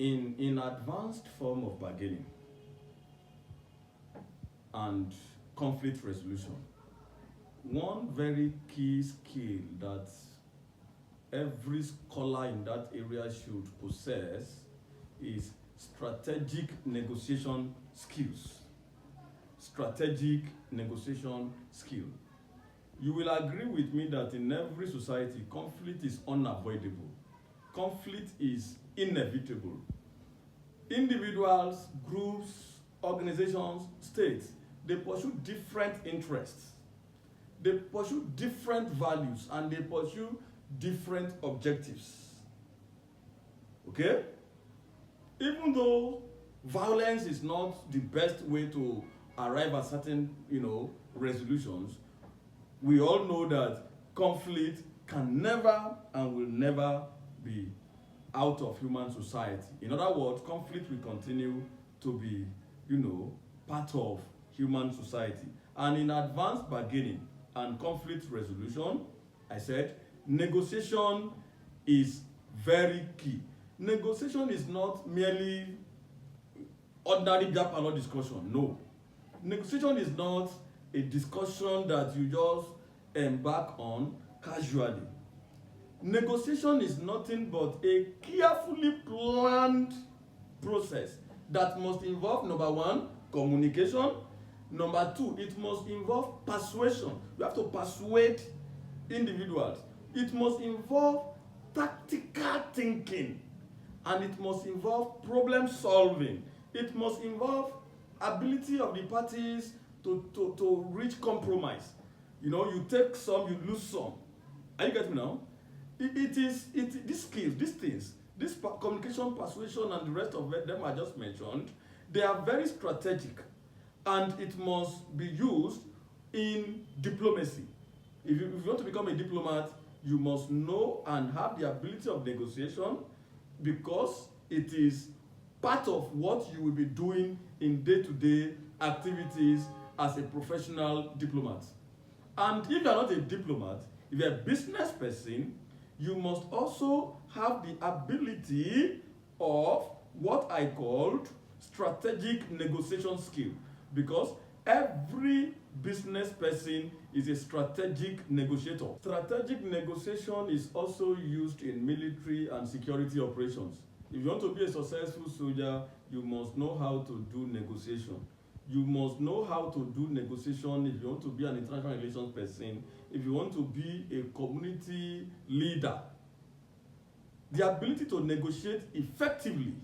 in advanced form of bargaining and conflict resolution, one very key skill that every scholar in that area should possess is strategic negotiation skills. Strategic negotiation skill. You will agree with me that in every society, conflict is unavoidable. Conflict is inevitable. Individuals, groups, organizations, states, they pursue different interests. They pursue different values and they pursue different objectives. Okay? Even though violence is not the best way to arrive at certain, resolutions, we all know that conflict can never and will never be out of human society. In other words, conflict will continue to be, part of human society. And in advanced bargaining and conflict resolution, I said, negotiation is very key. Negotiation is not merely ordinary Japano discussion. No. Negotiation is not a discussion that you just embark on casually. Negotiation is nothing but a carefully planned process that must involve, number one, communication. Number two, it must involve persuasion. You have to persuade individuals. It must involve tactical thinking. And it must involve problem solving. It must involve ability of the parties to reach compromise. You take some, you lose some. Are you getting me now? These skills, these things, this communication, persuasion, and the rest of them I just mentioned, they are very strategic, and it must be used in diplomacy. If you want to become a diplomat, you must know and have the ability of negotiation, because it is part of what you will be doing in day-to-day activities as a professional diplomat. And if you are not a diplomat, if you are a business person, you must also have the ability of what I called strategic negotiation skill, because every business person is a strategic negotiator. Strategic negotiation is also used in military and security operations. If you want to be a successful soldier, you must know how to do negotiation. You must know how to do negotiation if you want to be an international relations person, if you want to be a community leader. The ability to negotiate effectively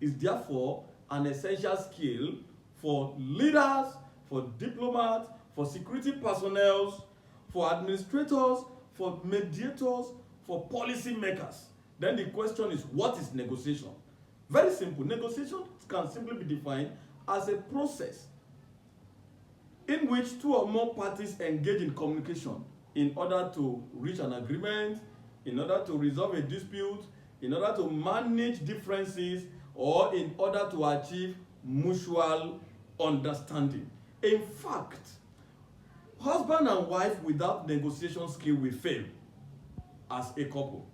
is therefore an essential skill for leaders, for diplomats, for security personnel, for administrators, for mediators, for policy makers. Then the question is, what is negotiation? Very simple. Negotiation can simply be defined as a process in which two or more parties engage in communication in order to reach an agreement, in order to resolve a dispute, in order to manage differences, or in order to achieve mutual understanding. In fact, husband and wife without negotiation skill will fail as a couple.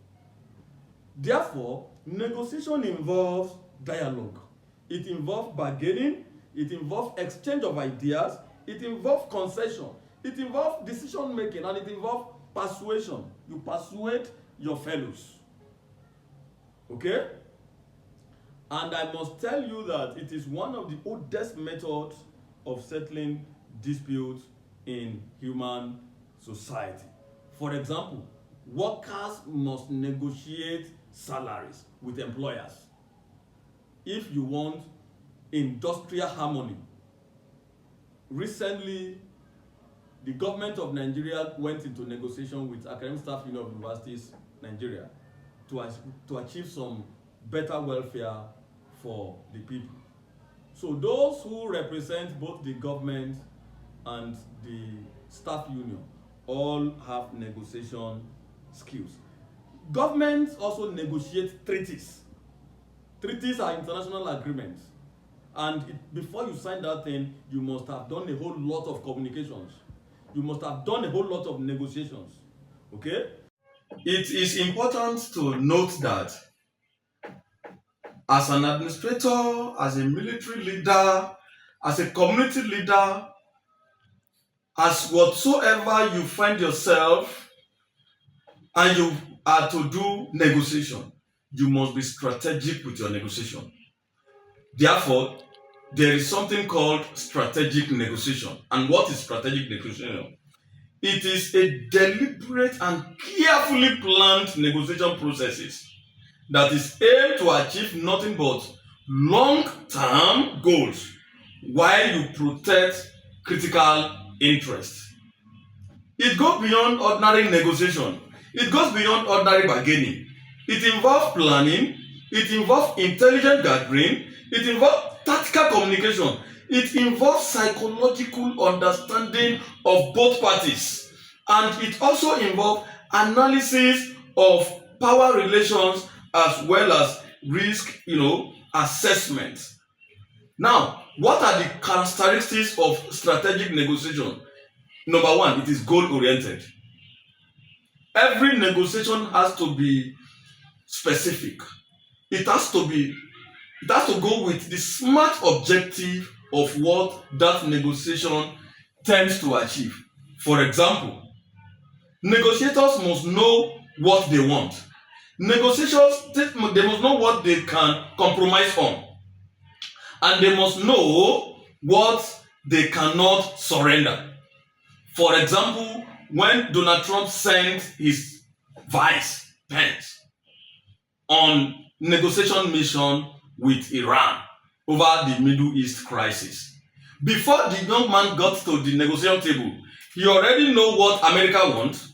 Therefore, negotiation involves dialogue. It involves bargaining, it involves exchange of ideas, it involves concession, it involves decision making, and it involves persuasion. You persuade your fellows. Okay? And I must tell you that it is one of the oldest methods of settling disputes in human society. For example, workers must negotiate salaries with employers if you want industrial harmony. Recently, the government of Nigeria went into negotiation with Academic Staff Union of Universities Nigeria to achieve some better welfare for the people. So those who represent both the government and the staff union all have negotiation skills. Governments also negotiate treaties. Treaties are international agreements. And before you sign that thing, you must have done a whole lot of communications. You must have done a whole lot of negotiations. Okay? It is important to note that as an administrator, as a military leader, as a community leader, as whatsoever you find yourself and you are to do negotiation, you must be strategic with your negotiation. Therefore, there is something called strategic negotiation. And what is strategic negotiation? It is a deliberate and carefully planned negotiation processes that is aimed to achieve nothing but long-term goals while you protect critical interests. It goes beyond ordinary negotiation. It goes beyond ordinary bargaining. It involves planning. It involves intelligent gathering. It involves tactical communication. It involves psychological understanding of both parties. And it also involves analysis of power relations as well as risk, assessment. Now, what are the characteristics of strategic negotiation? Number one, it is goal-oriented. Every negotiation has to be specific. It has to go with the smart objective of what that negotiation tends to achieve. For example, negotiators must know what they want. Negotiators, they must know what they can compromise on. And they must know what they cannot surrender. For example, when Donald Trump sent his vice Pence on negotiation mission with Iran over the Middle East crisis, before the young man got to the negotiation table, he already know what America wants.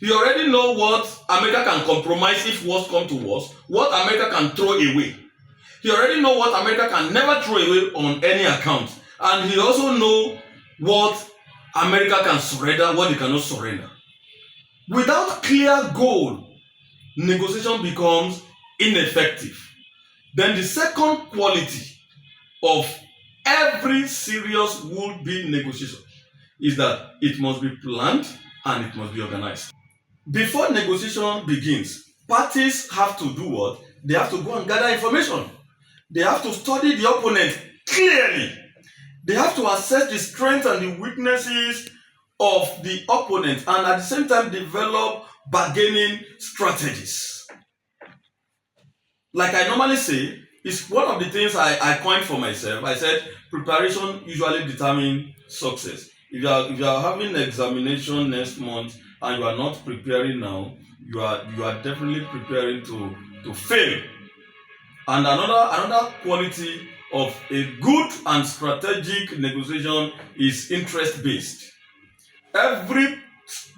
He already know what America can compromise if worst come to worst, what America can throw away. He already know what America can never throw away on any account. And he also know what America can surrender, what they cannot surrender. Without clear goal, negotiation becomes ineffective. Then the second quality of every serious would-be negotiation is that it must be planned and it must be organized. Before negotiation begins, parties have to do what? They have to go and gather information. They have to study the opponent clearly. They have to assess the strengths and the weaknesses of the opponent and at the same time develop bargaining strategies. Like I normally say, it's one of the things I coined for myself. I said preparation usually determines success. If you are having an examination next month and you are not preparing now, you are definitely preparing to fail. And another quality of a good and strategic negotiation is interest-based. Every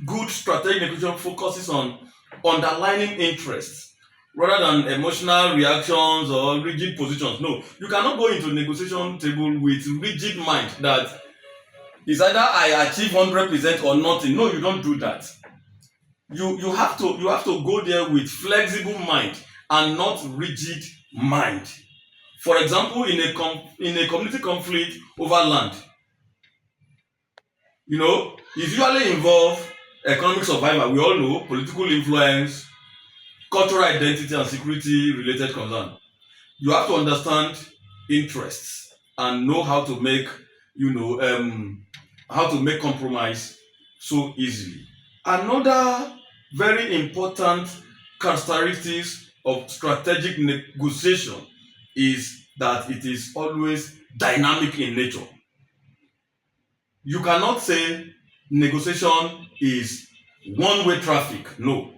good strategic negotiation focuses on underlying interests rather than emotional reactions or rigid positions. No, you cannot go into a negotiation table with rigid mind that is either I achieve 100% or nothing. No, you don't do that. You have to go there with flexible mind and not rigid mind. For example, in a community conflict over land, it usually involves economic survival. We all know political influence, cultural identity, and security related concern. You have to understand interests and know how to make compromise so easily. Another very important characteristics of strategic negotiation is that it is always dynamic in nature. You cannot say negotiation is one-way traffic. No.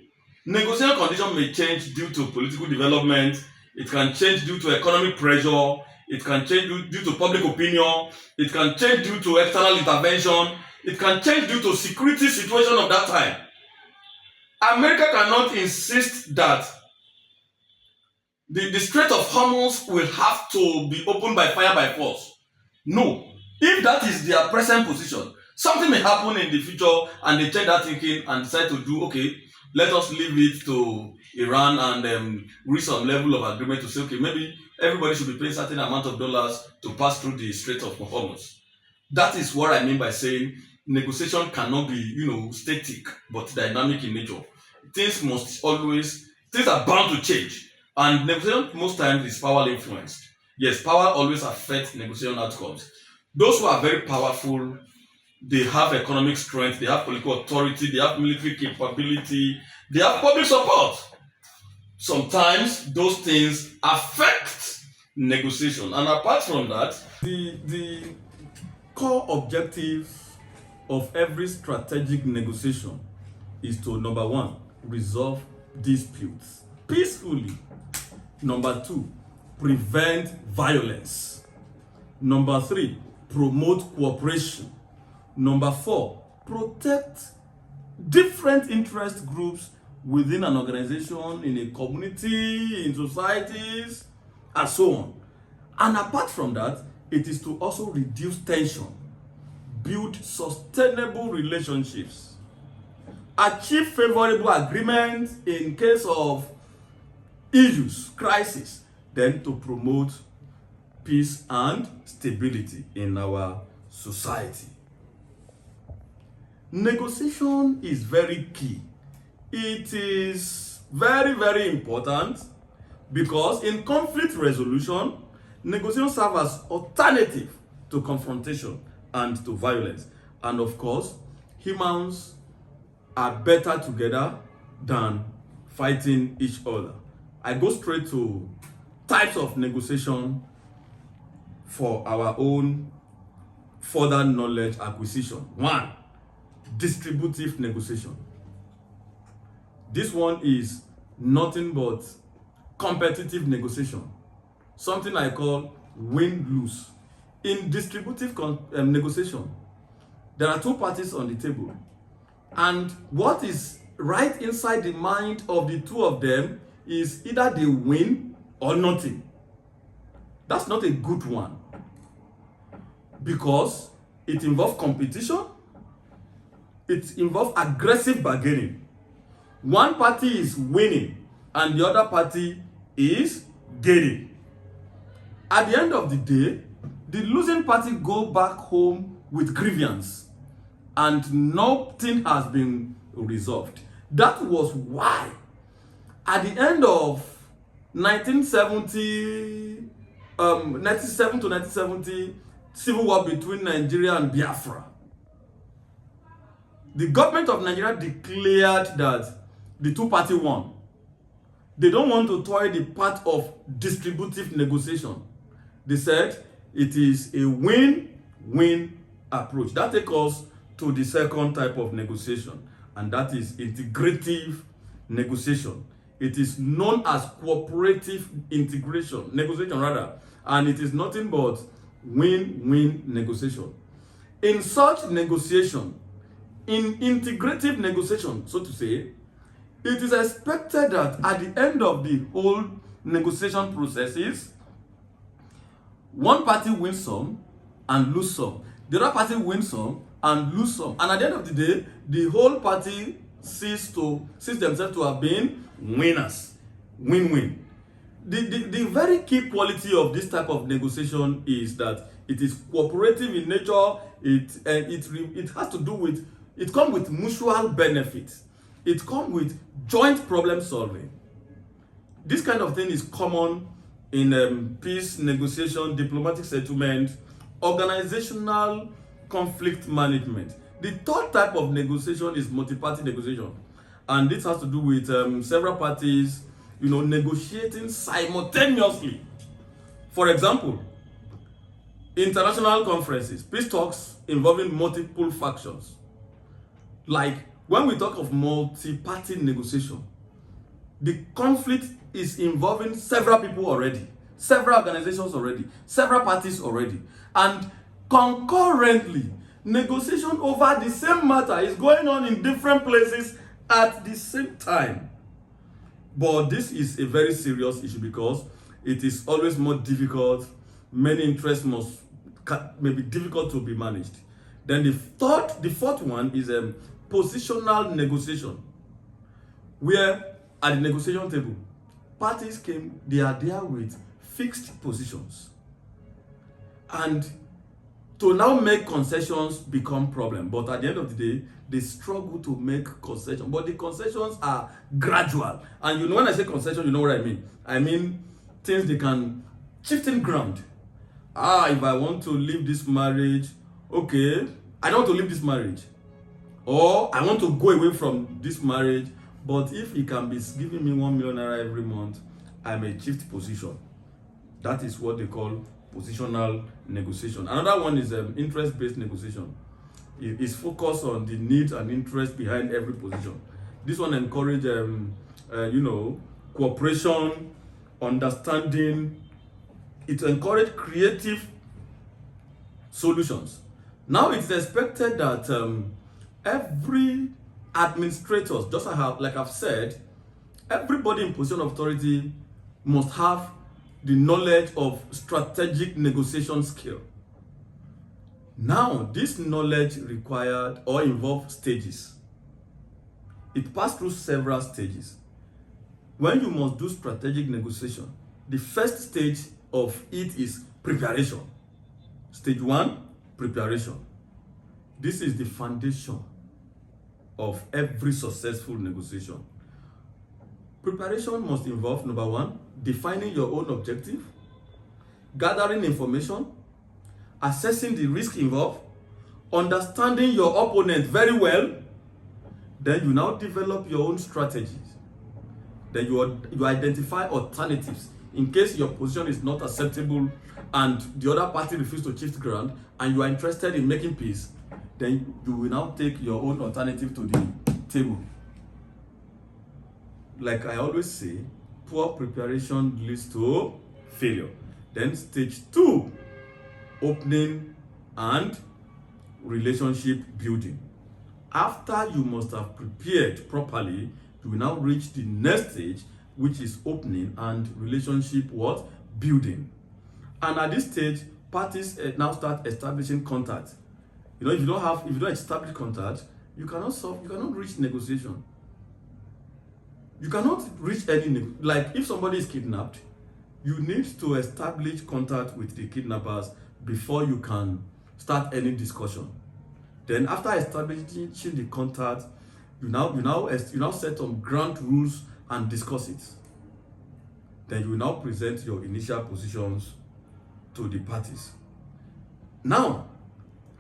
Negotiation conditions may change due to political development. It can change due to economic pressure. It can change due to public opinion. It can change due to external intervention. It can change due to security situation of that time. America cannot insist that the Strait of Hormuz will have to be opened by fire by force. No. If that is their present position, something may happen in the future and they change that thinking and decide to do, okay, let us leave it to Iran and reach some level of agreement to say, okay, maybe everybody should be paying certain amount of dollars to pass through the Strait of Hormuz. That is what I mean by saying negotiation cannot be, static but dynamic in nature. Things are bound to change. And negotiation most times is power influenced. Yes, power always affects negotiation outcomes. Those who are very powerful, they have economic strength, they have political authority, they have military capability, they have public support. Sometimes those things affect negotiation. And apart from that, The core objective of every strategic negotiation is to, number one, resolve disputes peacefully. Number two, prevent violence. Number three, promote cooperation. Number four, protect different interest groups within an organization, in a community, in societies, and so on. And apart from that, it is to also reduce tension, build sustainable relationships, achieve favorable agreements in case of issues, crisis, then to promote peace and stability in our society. Negotiation is very key. It is very, very important because in conflict resolution, negotiation serves as alternative to confrontation and to violence. And of course, humans are better together than fighting each other. I go straight to types of negotiation for our own further knowledge acquisition. One, distributive negotiation. This one is nothing but competitive negotiation, something I call win-lose. In distributive negotiation, there are two parties on the table, and what is right inside the mind of the two of them is either they win or nothing. That's not a good one because it involves competition, it involves aggressive bargaining. One party is winning and the other party is gaining. At the end of the day, the losing party go back home with grievance and nothing has been resolved. That was why at the end of 1970, 1997 to 1970 civil war between Nigeria and Biafra, the government of Nigeria declared that the two-party won. They don't want to toy the part of distributive negotiation. They said it is a win-win approach. That takes us to the second type of negotiation, and that is integrative negotiation. It is known as cooperative negotiation rather, and it is nothing but win-win negotiation. In such negotiation, in integrative negotiation, so to say, it is expected that at the end of the whole negotiation processes, one party wins some and lose some. The other party wins some and lose some. And at the end of the day, the whole party sees themselves to have been winners. Win-win. The very key quality of this type of negotiation is that it is cooperative in nature. It has to do with, it comes with mutual benefits. It comes with joint problem solving. This kind of thing is common in peace negotiation, diplomatic settlement, organizational conflict management. The third type of negotiation is multi-party negotiation, and this has to do with several parties, negotiating simultaneously. For example, international conferences, peace talks involving multiple factions. Like when we talk of multi-party negotiation, the conflict is involving several people already, several organizations already, several parties already, and concurrently, negotiation over the same matter is going on in different places at the same time. But this is a very serious issue because it is always more difficult. Many interests may be difficult to be managed. Then the fourth one is positional negotiation, where at the negotiation table, parties they are there with fixed positions. And to now make concessions become problem. But at the end of the day, they struggle to make concessions. But the concessions are gradual. And you know, when I say concession, you know what I mean. I mean things they can shifting ground. If I want to leave this marriage, okay, I don't want to leave this marriage. Or I want to go away from this marriage, but if he can be giving me 1 million naira every month, I may shift position. That is what they call positional negotiation. Another one is interest-based negotiation. It is focused on the needs and interest behind every position. This one encourages, cooperation, understanding. It encourages creative solutions. Now it's expected that every administrator, just like I've said, everybody in position of authority must have the knowledge of strategic negotiation skill. Now, this knowledge required or involved stages. It passed through several stages. When you must do strategic negotiation, the first stage of it is preparation. Stage 1, preparation. This is the foundation of every successful negotiation. Preparation must involve, number 1, defining your own objective, gathering information, assessing the risk involved, understanding your opponent very well. Then you now develop your own strategies. Then you identify alternatives in case your position is not acceptable and the other party refuses to shift ground and you are interested in making peace. Then you will now take your own alternative to the table. Like I always say, poor preparation leads to failure. Then stage 2, opening and relationship building. After you must have prepared properly, you will now reach the next stage, which is opening and relationship building. And at this stage, parties now start establishing contact. You know, if you don't establish contact, you cannot reach negotiation. You cannot reach like if somebody is kidnapped, you need to establish contact with the kidnappers before you can start any discussion. Then after establishing the contact, you now set some ground rules and discuss it. Then you will now present your initial positions to the parties. Now,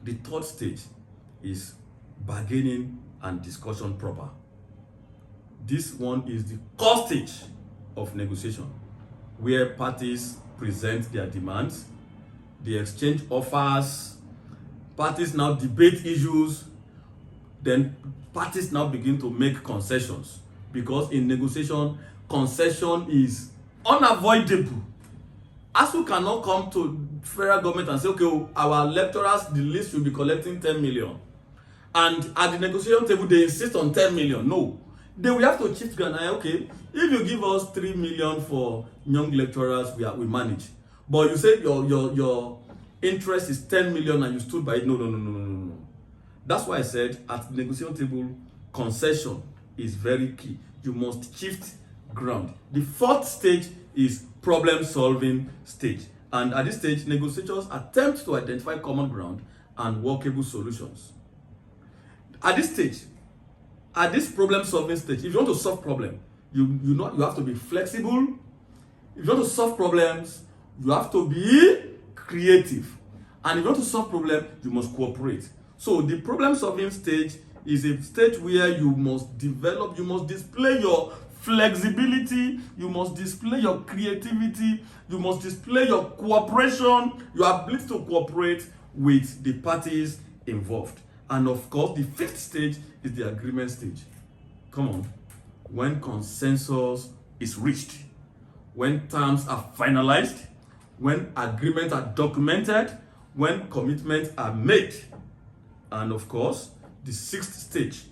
the third stage is bargaining and discussion proper. This one is the core stage of negotiation, where parties present their demands, they exchange offers, parties now debate issues, then parties now begin to make concessions, because in negotiation, concession is unavoidable. ASUU cannot come to federal government and say, okay, our lecturers, the list should be collecting 10 million. And at the negotiation table, they insist on 10 million. No. They will have to shift ground. Okay, if you give us 3 million for young lecturers, we manage. But you say your interest is 10 million and you stood by it. No. That's why I said at the negotiation table, concession is very key. You must shift ground. The fourth stage is problem solving stage. And at this stage, negotiators attempt to identify common ground and workable solutions. At this stage, at this problem solving stage, if you want to solve problem, you have to be flexible. If you want to solve problems, you have to be creative. And if you want to solve problem, you must cooperate. So the problem solving stage is a stage where you must develop, you must display your flexibility, you must display your creativity, you must display your cooperation, your ability to cooperate with the parties involved. And of course, the fifth stage is the agreement stage. Come on. When consensus is reached, when terms are finalized, when agreements are documented, when commitments are made. And of course, the sixth stage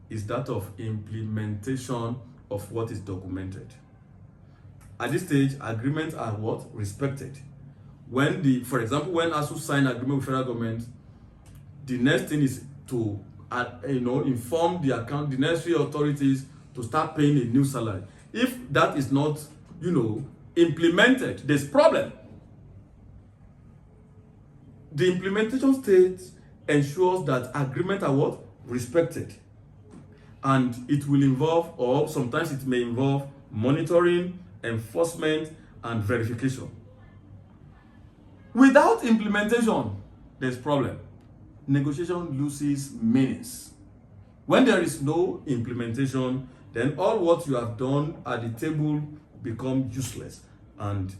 is that of implementation of what is documented. At this stage, agreements are respected. For example, when ASUU sign agreement with federal government, the next thing is to inform the necessary authorities to start paying a new salary. If that is not, implemented, there's problem. The implementation state ensures that agreement are what? Respected. And it will involve, or sometimes it may involve, monitoring, enforcement, and verification. Without implementation, there's problem. Negotiation loses meanings. When there is no implementation, then all what you have done at the table become useless and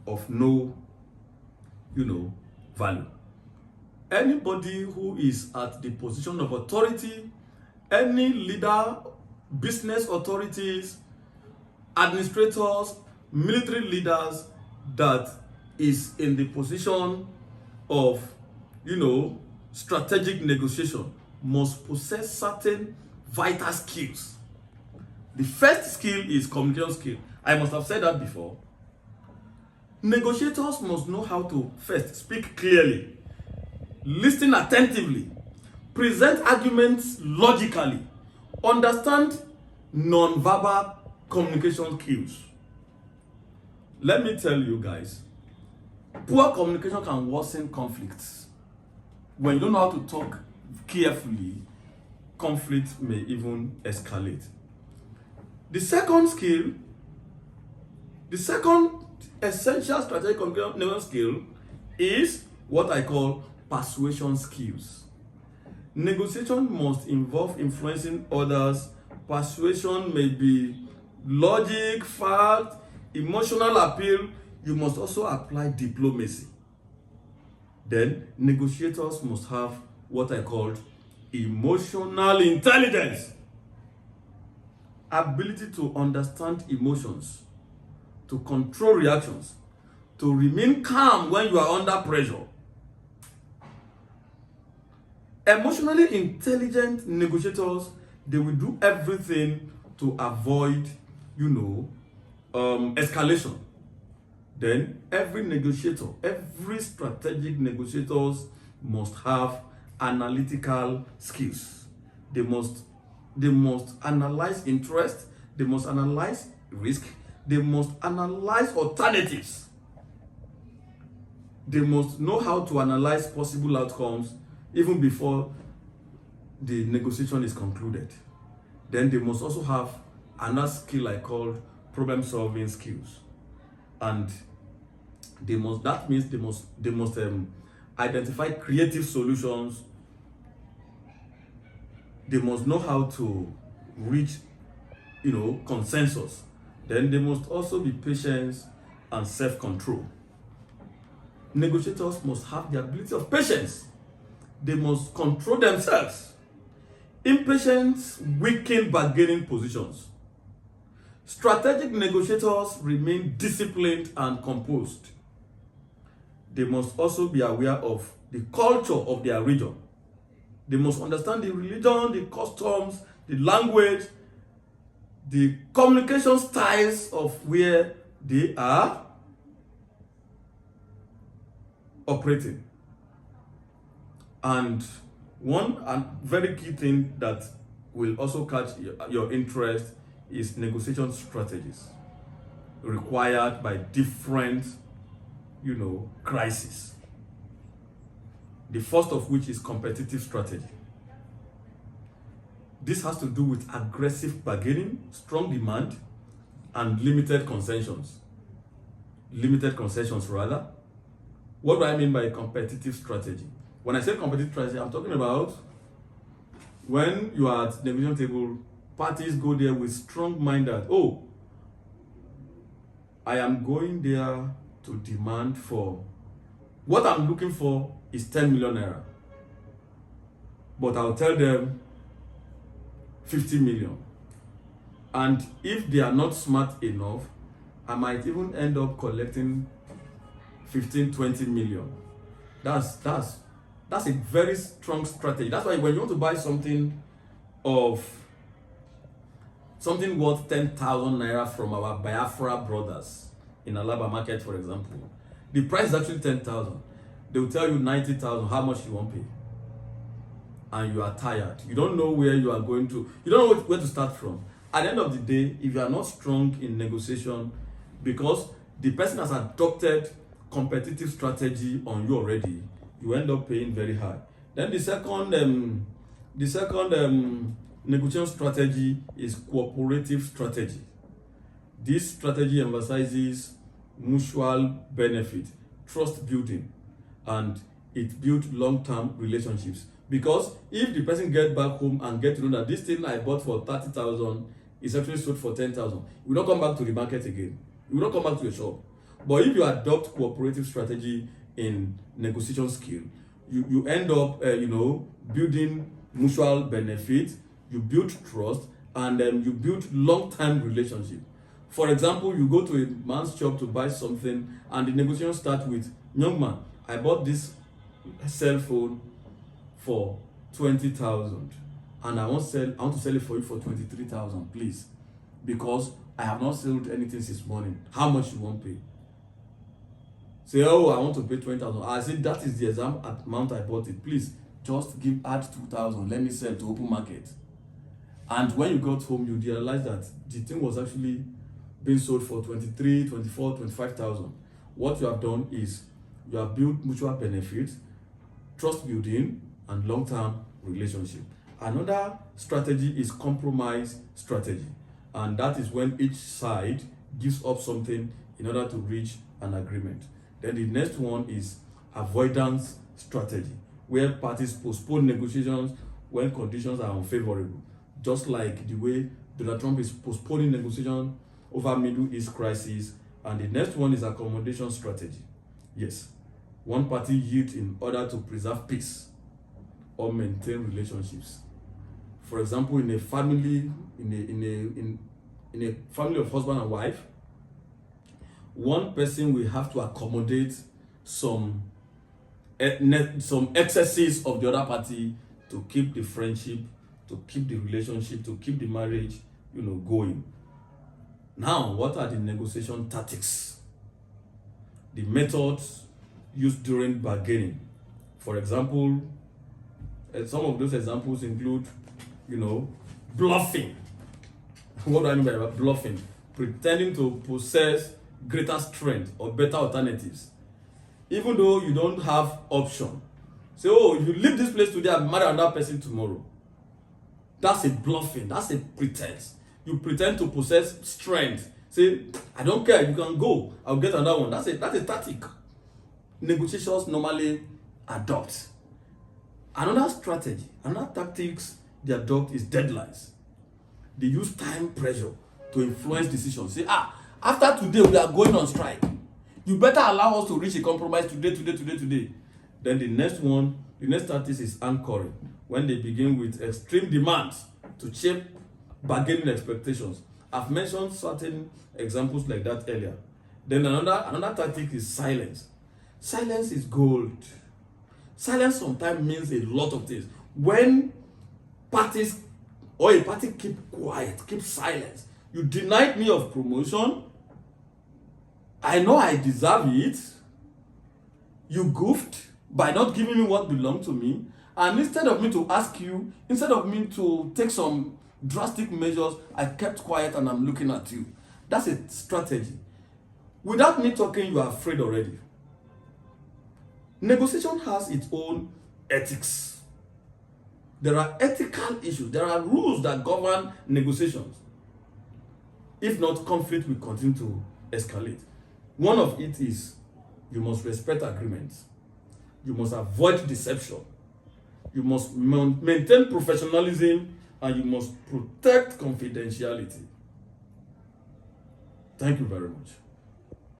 of no, value. Anybody who is at the position of authority, any leader, business authorities, administrators, military leaders that is in the position of, strategic negotiation must possess certain vital skills. The first skill is communication skill. I must have said that before. Negotiators must know how to first speak clearly, listen attentively, present arguments logically, understand non-verbal communication cues. Let me tell you guys, poor communication can worsen conflicts. When you don't know how to talk carefully, conflict may even escalate. The second essential strategic communication skill is what I call persuasion skills. Negotiation must involve influencing others. Persuasion may be logic, fact, emotional appeal. You must also apply diplomacy. Then negotiators must have what I call emotional intelligence. Ability to understand emotions, to control reactions, to remain calm when you are under pressure. Emotionally intelligent negotiators, they will do everything to avoid, escalation. Then every negotiator, every strategic negotiators must have analytical skills. They must analyze interest, they must analyze risk, they must analyze alternatives. They must know how to analyze possible outcomes even before the negotiation is concluded. Then they must also have another skill I call problem solving skills. And they must identify creative solutions. They must know how to reach, consensus. Then they must also be patient and self-control. Negotiators must have the ability of patience. They must control themselves. Impatience weaken bargaining positions. Strategic negotiators remain disciplined and composed. They must also be aware of the culture of their region. They must understand the religion, the customs, the language, the communication styles of where they are operating. And one very key thing that will also catch your interest is negotiation strategies required by different, crises. The first of which is competitive strategy. This has to do with aggressive bargaining, strong demand, and limited concessions. What do I mean by competitive strategy? When I say competitive strategy, I'm talking about when you are at the negotiation table, parties go there with strong mind that, I am going there to demand for, what I'm looking for is 10 million naira. But I'll tell them 50 million. And if they are not smart enough, I might even end up collecting 15, 20 million. That's a very strong strategy. That's why when you want to buy something worth 10,000 naira from our Biafra brothers in Alaba market, for example, the price is actually 10,000. They will tell you 90,000, how much you won't pay. And you are tired. You don't know where you are going to. You don't know where to start from. At the end of the day, if you are not strong in negotiation, because the person has adopted competitive strategy on you already, you end up paying very high. Then the second negotiation strategy is cooperative strategy. This strategy emphasizes mutual benefit, trust building, and it builds long-term relationships. Because if the person gets back home and get to know that this thing I bought for 30,000 is actually sold for 10,000, you will not come back to the market again. You will not come back to the shop. But if you adopt cooperative strategy in negotiation skill, you end up building mutual benefit, you build trust, and you build long-term relationship. For example, you go to a man's shop to buy something, and the negotiation starts with, young man, I bought this cell phone for 20,000, and I want to sell it for you for 23,000, please, because I have not sold anything since morning. How much you want to pay? Say, oh, I want to pay 20,000. I said, that is the exact amount I bought it. Please, just add 2,000. Let me sell to open market. And when you got home, you realize that the thing was actually being sold for 23, 24, 25,000. What you have done is you have built mutual benefit, trust building, and long-term relationship. Another strategy is compromise strategy. And that is when each side gives up something in order to reach an agreement. Then the next one is avoidance strategy, where parties postpone negotiations when conditions are unfavorable, just like the way Donald Trump is postponing negotiations over Middle East crisis. And the next one is accommodation strategy. Yes, one party yields in order to preserve peace or maintain relationships. For example, in a family, in a family of husband and wife, one person will have to accommodate some excesses of the other party to keep the friendship, to keep the relationship, to keep the marriage, going. Now, what are the negotiation tactics? The methods used during bargaining. For example, some of those examples include, bluffing. What do I mean by bluffing? Pretending to possess greater strength or better alternatives, even though you don't have option. Say, oh, if you leave this place today, I'll marry another person tomorrow. That's a bluffing. That's a pretense. You pretend to possess strength. Say, I don't care. You can go. I'll get another one. That's a tactic. Negotiations normally adopt. Another strategy, another tactics they adopt is deadlines. They use time pressure to influence decisions. Say, after today we are going on strike. You better allow us to reach a compromise today. Then the next tactic is anchoring, when they begin with extreme demands to shape bargaining expectations. I've mentioned certain examples like that earlier. Then another tactic is silence. Silence is gold. Silence sometimes means a lot of things. When parties or a party keep quiet, keep silence, you denied me of promotion, I know I deserve it, you goofed by not giving me what belonged to me, and instead of me to take some drastic measures, I kept quiet and I'm looking at you. That's a strategy. Without me talking, you are afraid already. Negotiation has its own ethics. There are ethical issues. There are rules that govern negotiations. If not, conflict will continue to escalate. One of it is you must respect agreements. You must avoid deception. You must maintain professionalism, and you must protect confidentiality. Thank you very much.